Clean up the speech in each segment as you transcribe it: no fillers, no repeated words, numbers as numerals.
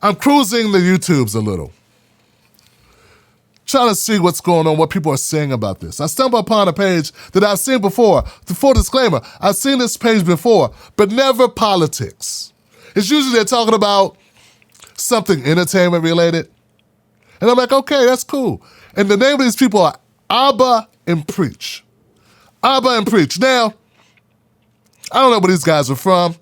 I'm cruising the YouTubes a little, trying to see what's going on, what people are saying about this. I stumbled upon a page that I've seen before. Full disclaimer, I've seen this page before, but never politics. It's usually they're talking about something entertainment related. And I'm like, okay, that's cool. And the name of these people are Abba and Preach. Abba and Preach. Now, I don't know where these guys are from.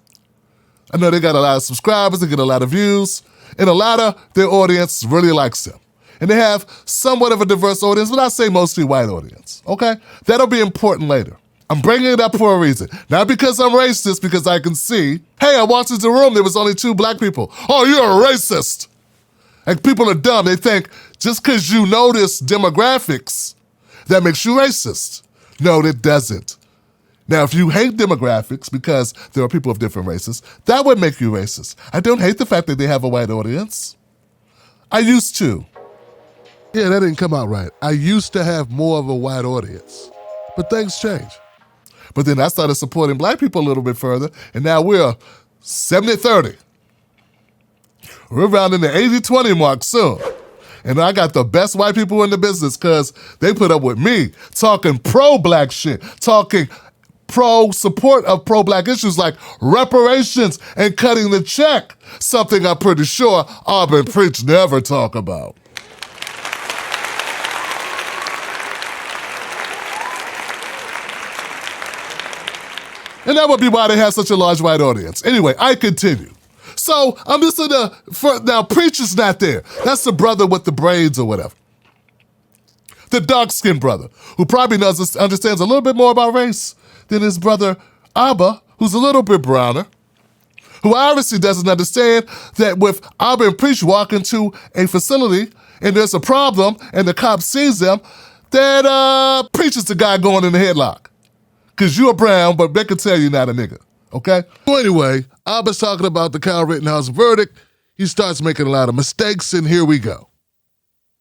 I know they got a lot of subscribers, they get a lot of views, and a lot of their audience really likes them. And they have somewhat of a diverse audience, but I say mostly white audience, okay? That'll be important later. I'm bringing it up for a reason. Not because I'm racist, because I can see, hey, I walked into the room, there was only 2 black people. Oh, you're a racist. Like, people are dumb. They think just because you know this demographics, that makes you racist. No, it doesn't. Now, if you hate demographics because there are people of different races, that would make you racist. I don't hate the fact that they have a white audience. I used to. Yeah, that didn't come out right. I used to have more of a white audience, but things change. But then I started supporting black people a little bit further, and now we're 70-30. We're around in the 80-20 mark soon. And I got the best white people in the business because they put up with me talking pro-black shit, talking pro-support of pro-black issues like reparations and cutting the check, something I'm pretty sure Abba and Preach never talk about. And that would be why they have such a large white audience. Anyway, I continue. So I'm just now Preach is not there. That's the brother with the braids or whatever. The dark-skinned brother, who probably understands a little bit more about race than his brother Abba, who's a little bit browner, who obviously doesn't understand that with Abba and Preach walk into a facility and there's a problem and the cop sees them, that Preach is the guy going in the headlock. Because you're brown, but they can tell you're not a nigga, okay? So anyway, Abba's talking about the Kyle Rittenhouse verdict. He starts making a lot of mistakes, and here we go.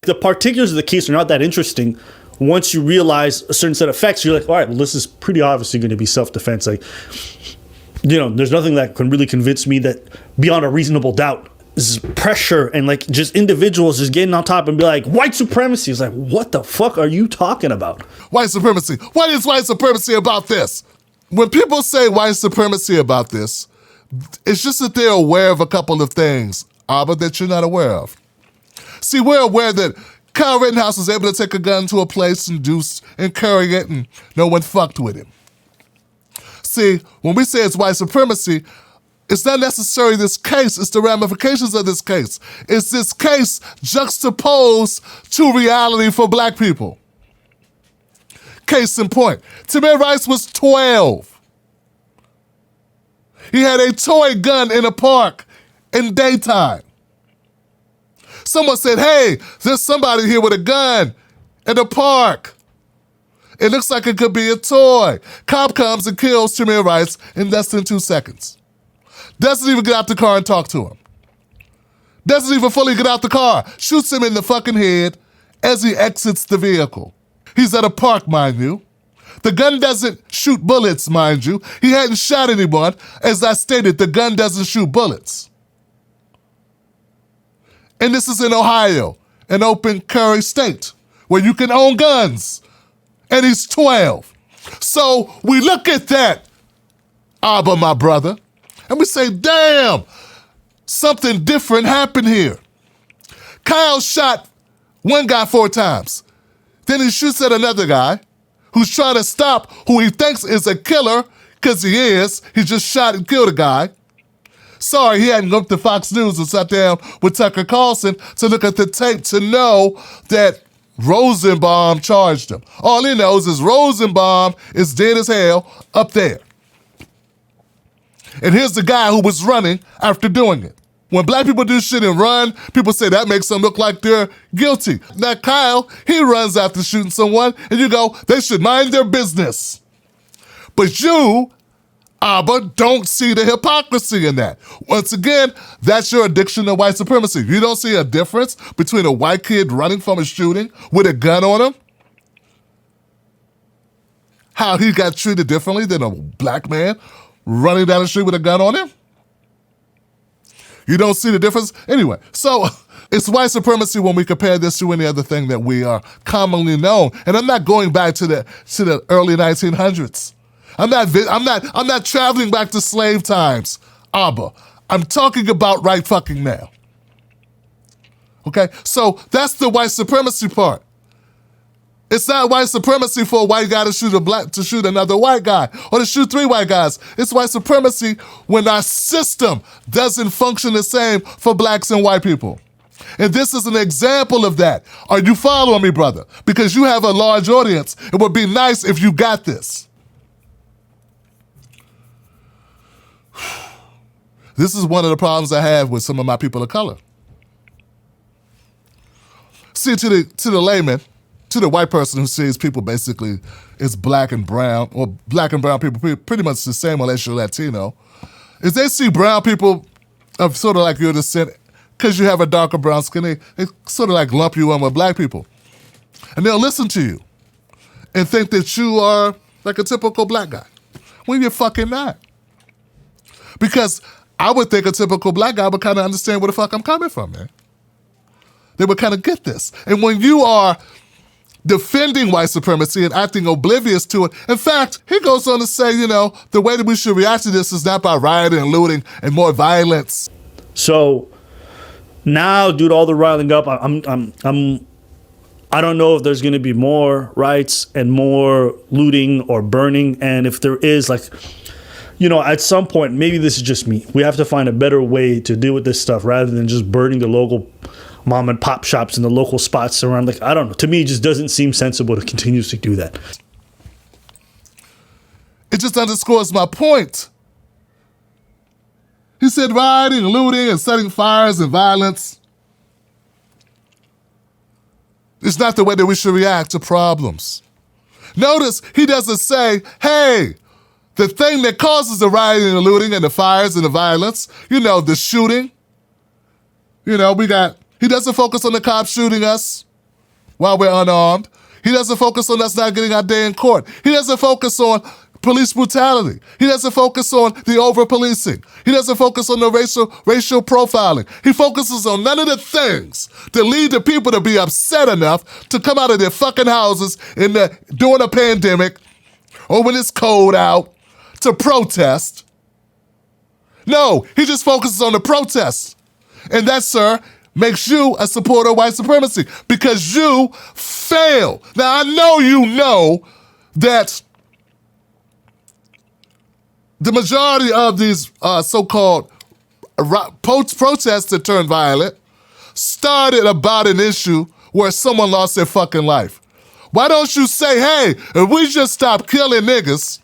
The particulars of the case are not that interesting. Once you realize a certain set of facts, you're like, all right, well, this is pretty obviously going to be self-defense. Like, you know, there's nothing that can really convince me that beyond a reasonable doubt is pressure and like just individuals just getting on top and be like, white supremacy. It's like, what the fuck are you talking about? White supremacy. What is white supremacy about this? When people say white supremacy about this, it's just that they're aware of a couple of things, Abba, that you're not aware of. See, we're aware that Kyle Rittenhouse was able to take a gun to a place and carry it, and no one fucked with him. See, when we say it's white supremacy, it's not necessarily this case, it's the ramifications of this case. It's this case juxtaposed to reality for black people. Case in point, Tamir Rice was 12. He had a toy gun in a park in daytime. Someone said, hey, there's somebody here with a gun in a park. It looks like it could be a toy. Cop comes and kills Tamir Rice in less than 2 seconds. Doesn't even get out the car and talk to him. Doesn't even fully get out the car. Shoots him in the fucking head as he exits the vehicle. He's at a park, mind you. The gun doesn't shoot bullets, mind you. He hadn't shot anyone. As I stated, the gun doesn't shoot bullets. And this is in Ohio, an open carry state, where you can own guns. And he's 12. So we look at that, Abba, my brother, and we say, damn, something different happened here. Kyle shot one guy 4 times. Then he shoots at another guy who's trying to stop who he thinks is a killer, because he is. He just shot and killed a guy. Sorry, he hadn't looked at Fox News and sat down with Tucker Carlson to look at the tape to know that Rosenbaum charged him. All he knows is Rosenbaum is dead as hell up there. And here's the guy who was running after doing it. When black people do shit and run, people say that makes them look like they're guilty. Now Kyle, he runs after shooting someone, and you go, they should mind their business. But you, Abba, don't see the hypocrisy in that. Once again, that's your addiction to white supremacy. You don't see a difference between a white kid running from a shooting with a gun on him? How he got treated differently than a black man running down the street with a gun on him? You don't see the difference? Anyway, so it's white supremacy when we compare this to any other thing that we are commonly known. And I'm not going back to the early 1900s. I'm not traveling back to slave times, Abba. I'm talking about right fucking now. Okay? So that's the white supremacy part. It's not white supremacy for a white guy to shoot another white guy or to shoot 3 white guys. It's white supremacy when our system doesn't function the same for blacks and white people. And this is an example of that. Are you following me, brother? Because you have a large audience. It would be nice if you got this. This is one of the problems I have with some of my people of color. See, to the layman, to the white person who sees people basically as black and brown, or black and brown people pretty much the same unless you're Latino, is they see brown people of sort of like your descent, because you have a darker brown skin, they sort of like lump you in with black people. And they'll listen to you and think that you are like a typical black guy, when you're fucking not. Because I would think a typical black guy would kind of understand where the fuck I'm coming from, man. They would kind of get this. And when you are defending white supremacy and acting oblivious to it, in fact, he goes on to say, the way that we should react to this is not by rioting and looting and more violence. So now, dude, all the riling up, I don't know if there's going to be more riots and more looting or burning. And if there is, at some point, maybe this is just me, we have to find a better way to deal with this stuff rather than just burning the local mom and pop shops and the local spots around. I don't know. To me, it just doesn't seem sensible to continuously do that. It just underscores my point. He said rioting, looting, and setting fires and violence is not the way that we should react to problems. Notice he doesn't say, hey, the thing that causes the rioting and the looting and the fires and the violence, the shooting, he doesn't focus on the cops shooting us while we're unarmed. He doesn't focus on us not getting our day in court. He doesn't focus on police brutality. He doesn't focus on the over-policing. He doesn't focus on the racial profiling. He focuses on none of the things that lead the people to be upset enough to come out of their fucking houses during a pandemic or when it's cold out to protest. No, he just focuses on the protests. And that, sir, makes you a supporter of white supremacy because you fail. Now, I know you know that the majority of these so-called protests that turned violent started about an issue where someone lost their fucking life. Why don't you say, hey, if we just stop killing niggas,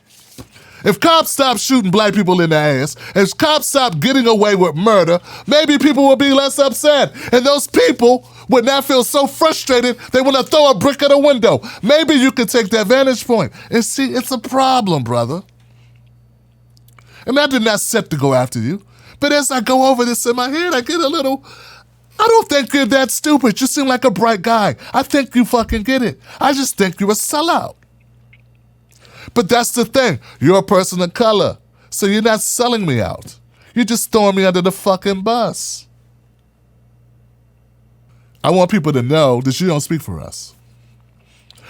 if cops stop shooting black people in the ass, if cops stop getting away with murder, maybe people will be less upset. And those people would not feel so frustrated they want to throw a brick at a window. Maybe you could take that vantage point. And see, it's a problem, brother. And I did not set to go after you. But as I go over this in my head, I get a little, I don't think you're that stupid. You seem like a bright guy. I think you fucking get it. I just think you're a sellout. But that's the thing. You're a person of color. So you're not selling me out. You're just throwing me under the fucking bus. I want people to know that you don't speak for us.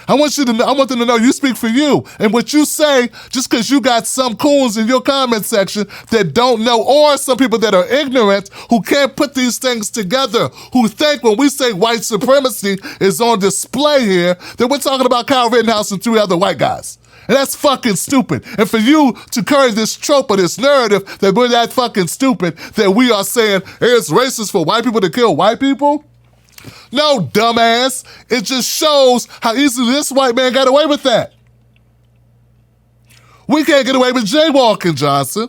I want them to know you speak for you. And what you say, just because you got some coons in your comment section that don't know, or some people that are ignorant who can't put these things together, who think when we say white supremacy is on display here, that we're talking about Kyle Rittenhouse and 3 other white guys. And that's fucking stupid. And for you to carry this trope or this narrative that we're that fucking stupid, that we are saying it's racist for white people to kill white people? No, dumbass. It just shows how easily this white man got away with that. We can't get away with jaywalking, Johnson.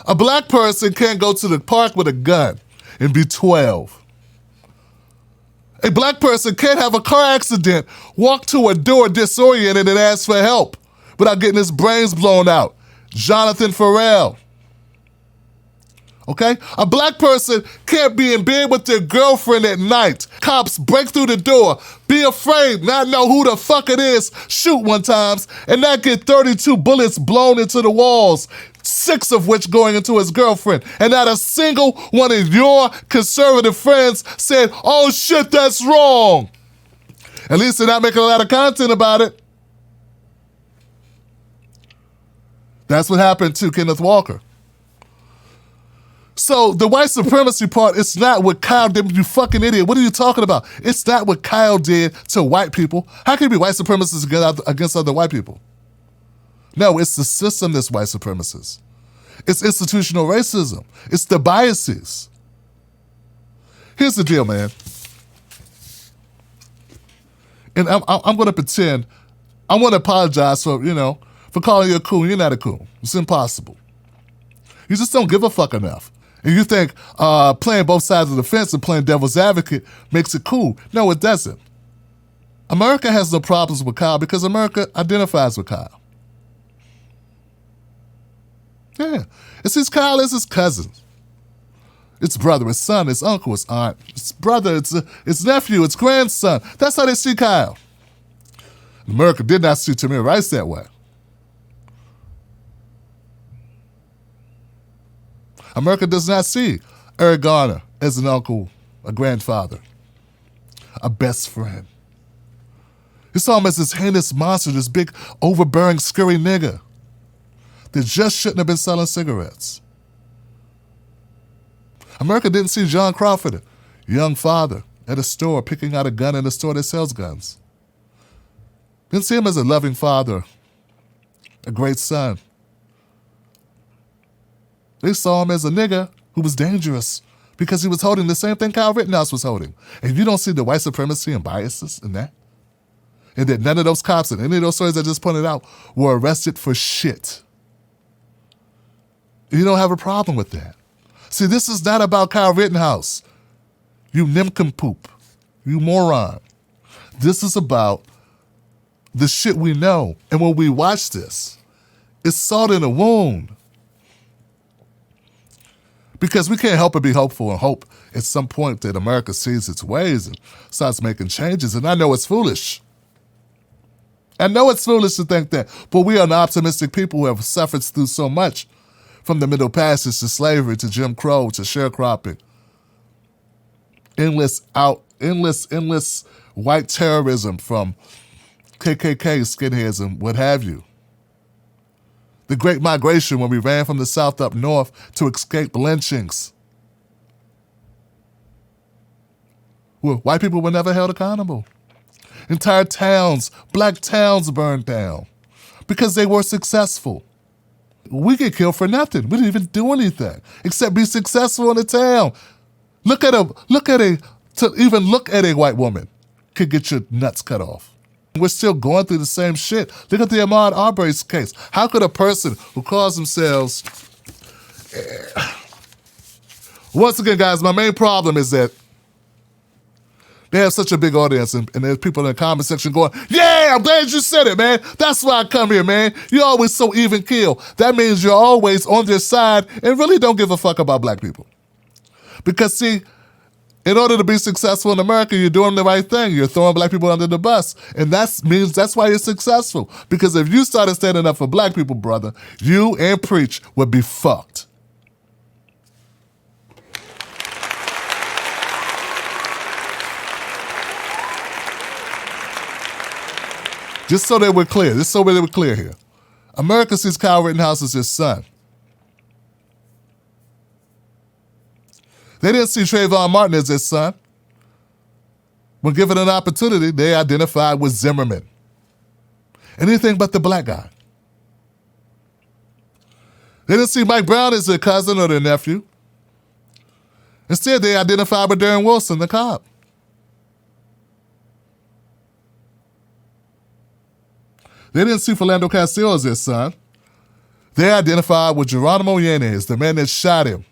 A black person can't go to the park with a gun and be 12. A black person can't have a car accident, walk to a door disoriented and ask for help without getting his brains blown out. Jonathan Farrell. Okay? A black person can't be in bed with their girlfriend at night. Cops break through the door, be afraid, not know who the fuck it is, shoot one time, and not get 32 bullets blown into the walls. 6 of which going into his girlfriend. And not a single one of your conservative friends said, oh shit, that's wrong. At least they're not making a lot of content about it. That's what happened to Kenneth Walker. So the white supremacy part, it's not what Kyle did, you fucking idiot. What are you talking about? It's not what Kyle did to white people. How can you be white supremacists against other white people? No, it's the system that's white supremacist. It's institutional racism. It's the biases. Here's the deal, man. And I'm going to pretend, I want to apologize for calling you a coon. You're not a coon. It's impossible. You just don't give a fuck enough. And you think playing both sides of the fence and playing devil's advocate makes it cool. No, it doesn't. America has no problems with Kyle because America identifies with Kyle. Yeah. It's his Kyle is his cousin. It's brother, it's son, it's uncle, it's aunt, it's brother, it's nephew, it's grandson. That's how they see Kyle. America did not see Tamir Rice that way. America does not see Eric Garner as an uncle, a grandfather, a best friend. He saw him as this heinous monster, this big, overbearing, scary nigga that just shouldn't have been selling cigarettes. America didn't see John Crawford, a young father at a store picking out a gun in a store that sells guns. Didn't see him as a loving father, a great son. They saw him as a nigga who was dangerous because he was holding the same thing Kyle Rittenhouse was holding. And you don't see the white supremacy and biases in that? And that none of those cops in any of those stories I just pointed out were arrested for shit. You don't have a problem with that. See, this is not about Kyle Rittenhouse. You nincompoop. You moron. This is about the shit we know. And when we watch this, it's salt in a wound. Because we can't help but be hopeful and hope at some point that America sees its ways and starts making changes. And I know it's foolish. I know it's foolish to think that, but we are an optimistic people who have suffered through so much, from the Middle Passage to slavery to Jim Crow to sharecropping. Endless white terrorism from KKK, skinheads, and what have you. The Great Migration when we ran from the South up north to escape lynchings. Well, white people were never held accountable. Entire towns, black towns burned down because they were successful. We get killed for nothing. We didn't even do anything except be successful in the town. Even look at a white woman could get your nuts cut off. We're still going through the same shit. Look at the Ahmaud Arbery's case. How could a person who calls themselves... Once again, guys, my main problem is that they have such a big audience and there's people in the comment section going, yeah, I'm glad you said it, man. That's why I come here, man. You're always so even keel. That means you're always on their side and really don't give a fuck about black people. Because see, in order to be successful in America, you're doing the right thing. You're throwing black people under the bus. And that's why you're successful. Because if you started standing up for black people, brother, you and Preach would be fucked. Just so that we're clear here. America sees Kyle Rittenhouse as his son. They didn't see Trayvon Martin as his son. When given an opportunity, they identified with Zimmerman. Anything but the black guy. They didn't see Mike Brown as their cousin or their nephew. Instead, they identified with Darren Wilson, the cop. They didn't see Philando Castile as their son. They identified with Geronimo Yanez, the man that shot him.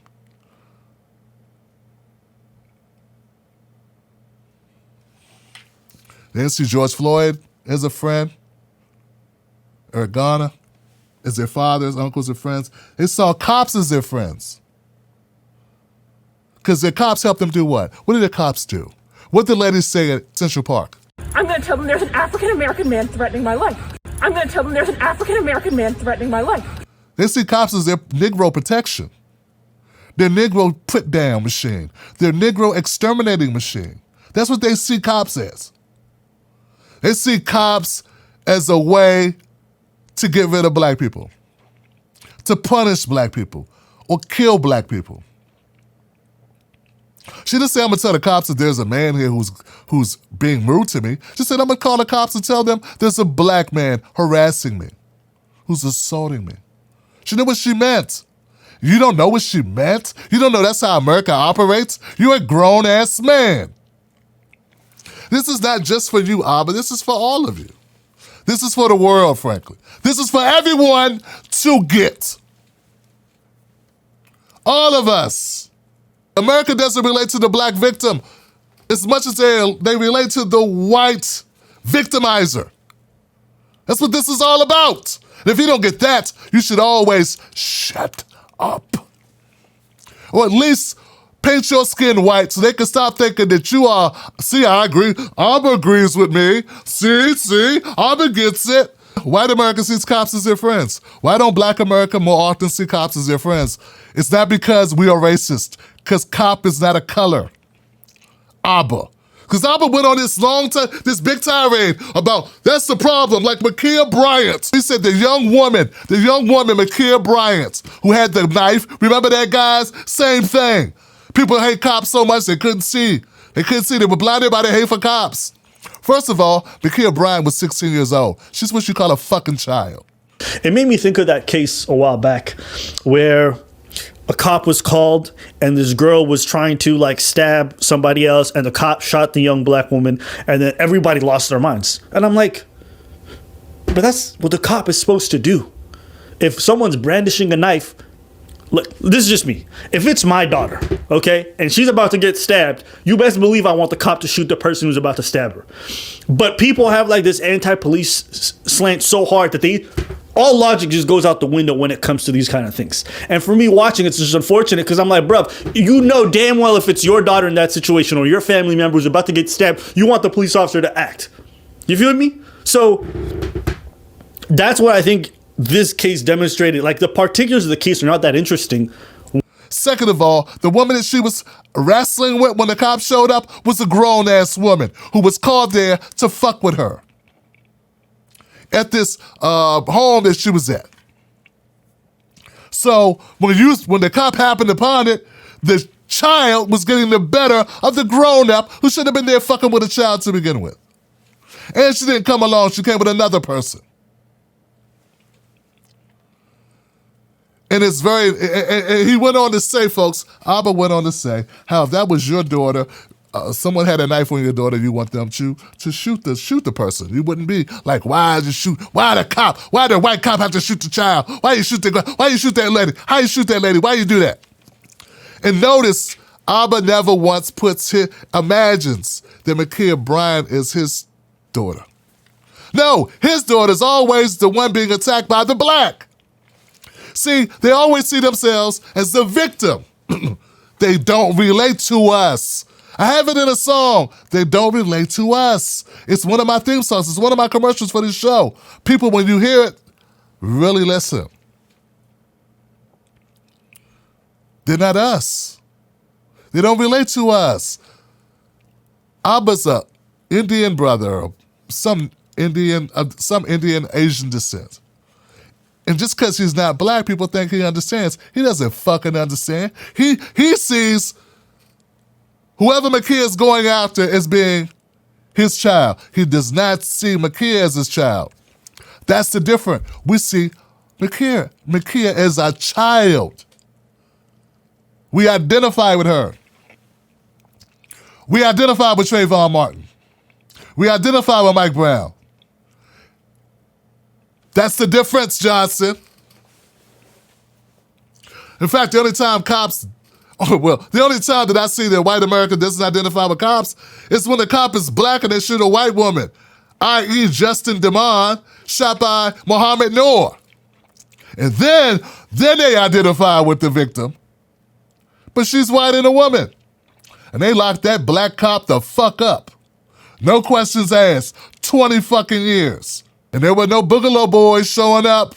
They didn't see George Floyd as a friend, Eric Garner as their fathers, uncles, and friends. They saw cops as their friends. Because their cops helped them do what? What did the cops do? What did the ladies say at Central Park? I'm going to tell them there's an African-American man threatening my life. I'm going to tell them there's an African-American man threatening my life. They see cops as their Negro protection, their Negro put-down machine, their Negro exterminating machine. That's what they see cops as. They see cops as a way to get rid of black people, to punish black people, or kill black people. She didn't say, I'm going to tell the cops that there's a man here who's being rude to me. She said, I'm going to call the cops and tell them there's a black man harassing me, who's assaulting me. She knew what she meant. You don't know what she meant? You don't know that's how America operates? You're a grown-ass man. This is not just for you, Abba. This is for all of you. This is for the world, frankly. This is for everyone to get. All of us. America doesn't relate to the black victim as much as they relate to the white victimizer. That's what this is all about. And if you don't get that, you should always shut up. Or at least paint your skin white so they can stop thinking that you are, see, I agree, Abba agrees with me. See, Abba gets it. White America sees cops as their friends. Why don't black America more often see cops as their friends? It's not because we are racist, because cop is not a color. Abba. Because Abba went on this this big tirade about, that's the problem, like Ma'Khia Bryant. He said the young woman, Ma'Khia Bryant, who had the knife, remember that, guys? Same thing. People hate cops so much they couldn't see. They were blinded by their hate for cops. First of all, Ma'Khia Bryant was 16 years old. She's what you call a fucking child. It made me think of that case a while back where a cop was called and this girl was trying to like stab somebody else and the cop shot the young black woman and then everybody lost their minds. And I'm like, but that's what the cop is supposed to do. If someone's brandishing a knife, look, this is just me. If it's my daughter, okay, and she's about to get stabbed, you best believe I want the cop to shoot the person who's about to stab her. But people have like this anti-police slant so hard that all logic just goes out the window when it comes to these kind of things. And for me watching, it's just unfortunate because I'm like, bruv, you know damn well if it's your daughter in that situation or your family member who's about to get stabbed, you want the police officer to act. You feel me? So that's what I think this case demonstrated. Like, the particulars of the case are not that interesting. Second of all, the woman that she was wrestling with when the cops showed up was a grown-ass woman who was called there to fuck with her at this home that she was at. So when the cop happened upon it, the child was getting the better of the grown-up who should have been there fucking with a child to begin with. And she didn't come along, she came with another person. And it's and he went on to say, folks, Abba went on to say, how if that was your daughter, someone had a knife on your daughter, you want them to shoot the person. You wouldn't be like, why the white cop have to shoot the child? Why you shoot that lady? How you shoot that lady? Why you do that? And notice, Abba never once imagines that Ma'Khia Bryant is his daughter. No, his daughter's always the one being attacked by the black. See, they always see themselves as the victim. They don't relate to us. I have it in a song. They don't relate to us. It's one of my theme songs. It's one of my commercials for this show. People, when you hear it, really listen. They're not us. They don't relate to us. Abba's a Indian brother, some Indian Asian descent. And just because he's not black, people think he understands. He doesn't fucking understand. He sees whoever Ma'Khia is going after as being his child. He does not see Ma'Khia as his child. That's the difference. We see Ma'Khia as a child. We identify with her. We identify with Trayvon Martin. We identify with Mike Brown. That's the difference, Johnson. In fact, the only time that I see that white America doesn't identify with cops is when the cop is black and they shoot a white woman, i.e. Justin DeMond, shot by Mohammed Noor. And then they identify with the victim. But she's white and a woman. And they locked that black cop the fuck up. No questions asked. 20 fucking years. And there were no Boogaloo boys showing up.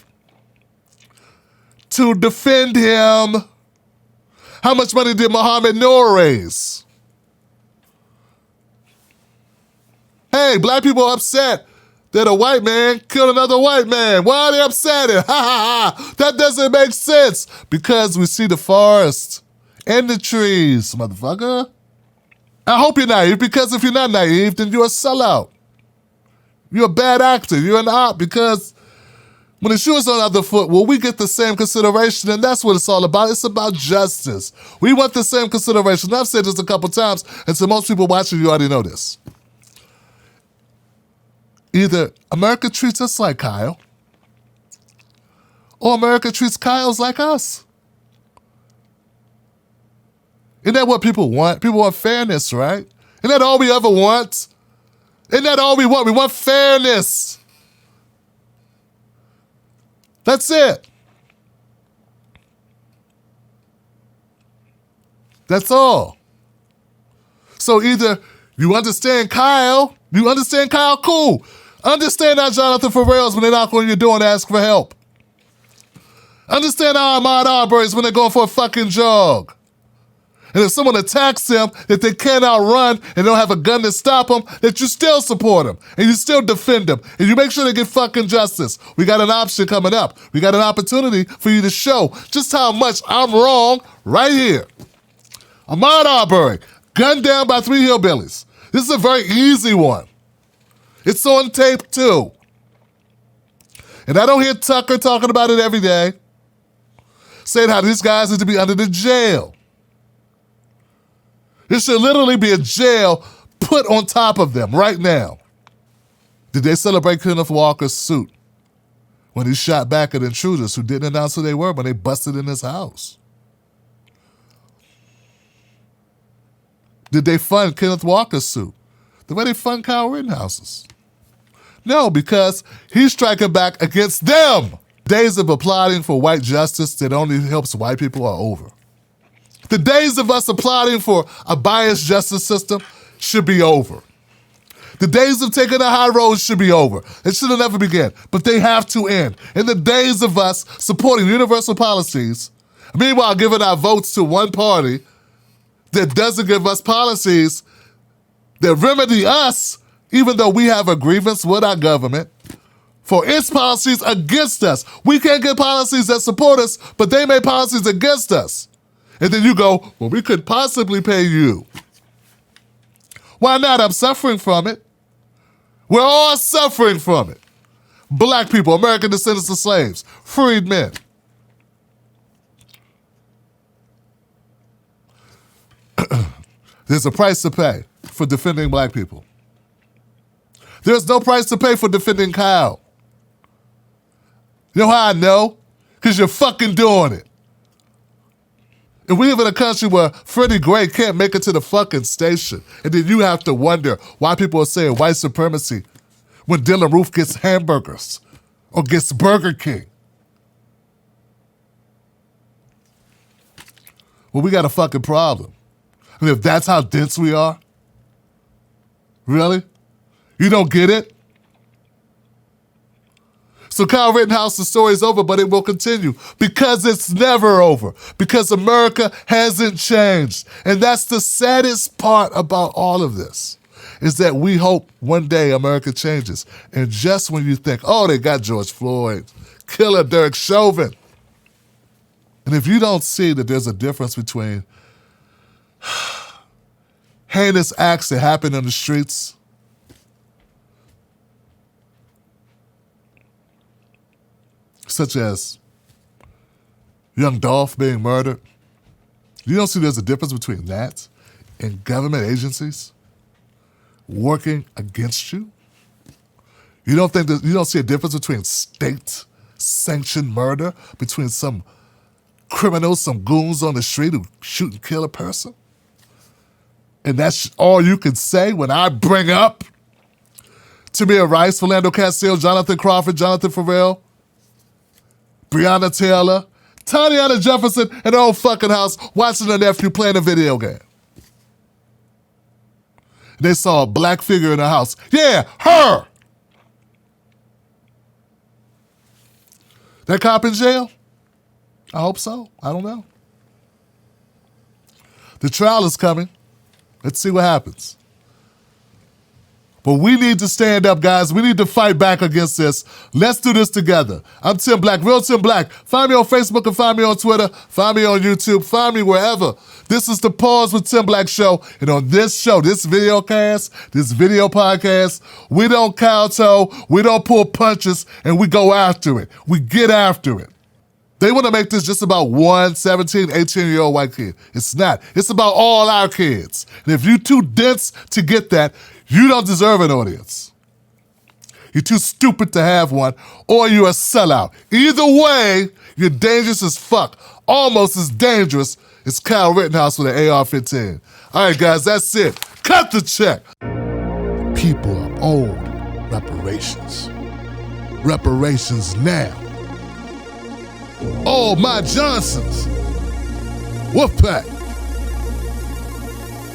to defend him. How much money did Muhammad Noor raise? Hey, black people are upset that a white man killed another white man. Why are they upset? Ha ha ha. That doesn't make sense. Because we see the forest and the trees, motherfucker. I hope you're naive, because if you're not naive, then you're a sellout. You're a bad actor. You're an op, because when the shoe is on the other foot, will we get the same consideration? And that's what it's all about. It's about justice. We want the same consideration. I've said this a couple times, and to most people watching, you already know this. Either America treats us like Kyle, or America treats Kyles like us. Isn't that what people want? People want fairness, right? Isn't that all we ever want? Isn't that all we want? We want fairness. That's it. That's all. So either you understand Kyle, cool. Understand how Jonathan Ferrell's when they knock on your door and ask for help. Understand how Ahmaud Arbery's when they're going for a fucking jog. And if someone attacks them that they can't outrun and don't have a gun to stop them, that you still support them and you still defend them and you make sure they get fucking justice. We got an option coming up. We got an opportunity for you to show just how much I'm wrong right here. Ahmaud Arbery, gunned down by 3 hillbillies. This is a very easy one. It's on tape too. And I don't hear Tucker talking about it every day, saying how these guys need to be under the jail. There should literally be a jail put on top of them right now. Did they celebrate Kenneth Walker's suit when he shot back at intruders who didn't announce who they were when they busted in his house? Did they fund Kenneth Walker's suit the way they fund Kyle Rittenhouse's? No, because he's striking back against them. Days of applauding for white justice that only helps white people are over. The days of us applauding for a biased justice system should be over. The days of taking the high road should be over. It should have never begun, but they have to end. And the days of us supporting universal policies, meanwhile giving our votes to one party that doesn't give us policies that remedy us, even though we have a grievance with our government for its policies against us. We can't get policies that support us, but they make policies against us. And then you go, well, we could possibly pay you. Why not? I'm suffering from it. We're all suffering from it. Black people, American descendants of slaves, freed men. There's a price to pay for defending black people. There's no price to pay for defending Kyle. You know how I know? Because you're fucking doing it. If we live in a country where Freddie Gray can't make it to the fucking station, and then you have to wonder why people are saying white supremacy when Dylan Roof gets hamburgers or gets Burger King. Well, we got a fucking problem. I mean, if that's how dense we are, really? You don't get it? So Kyle Rittenhouse's story is over, but it will continue because it's never over, because America hasn't changed. And that's the saddest part about all of this, is that we hope one day America changes. And just when you think, oh, they got George Floyd, killer Derek Chauvin. And if you don't see that there's a difference between heinous acts that happen in the streets such as young Dolph being murdered, you don't see there's a difference between that and government agencies working against you? You don't see a difference between state-sanctioned murder, between some criminals, some goons on the street who shoot and kill a person? And that's all you can say when I bring up Tamir Rice, Philando Castile, Jonathan Crawford, Jonathan Ferrell, Breonna Taylor, Tatiana Jefferson in her own fucking house watching her nephew playing a video game. They saw a black figure in her house. Yeah, her! That cop in jail? I hope so. I don't know. The trial is coming. Let's see what happens. But we need to stand up, guys. We need to fight back against this. Let's do this together. I'm Tim Black, Real Tim Black. Find me on Facebook and find me on Twitter. Find me on YouTube. Find me wherever. This is the Pause with Tim Black show. And on this show, this video podcast, we don't kowtow, we don't pull punches, and we go after it. We get after it. They want to make this just about one 17, 18-year-old white kid. It's not. It's about all our kids. And if you're too dense to get that, you don't deserve an audience. You're too stupid to have one, or you're a sellout. Either way, you're dangerous as fuck. Almost as dangerous as Kyle Rittenhouse with an AR-15. All right, guys, that's it. Cut the check. People are owed reparations. Reparations now. All my Johnsons. Wolfpack.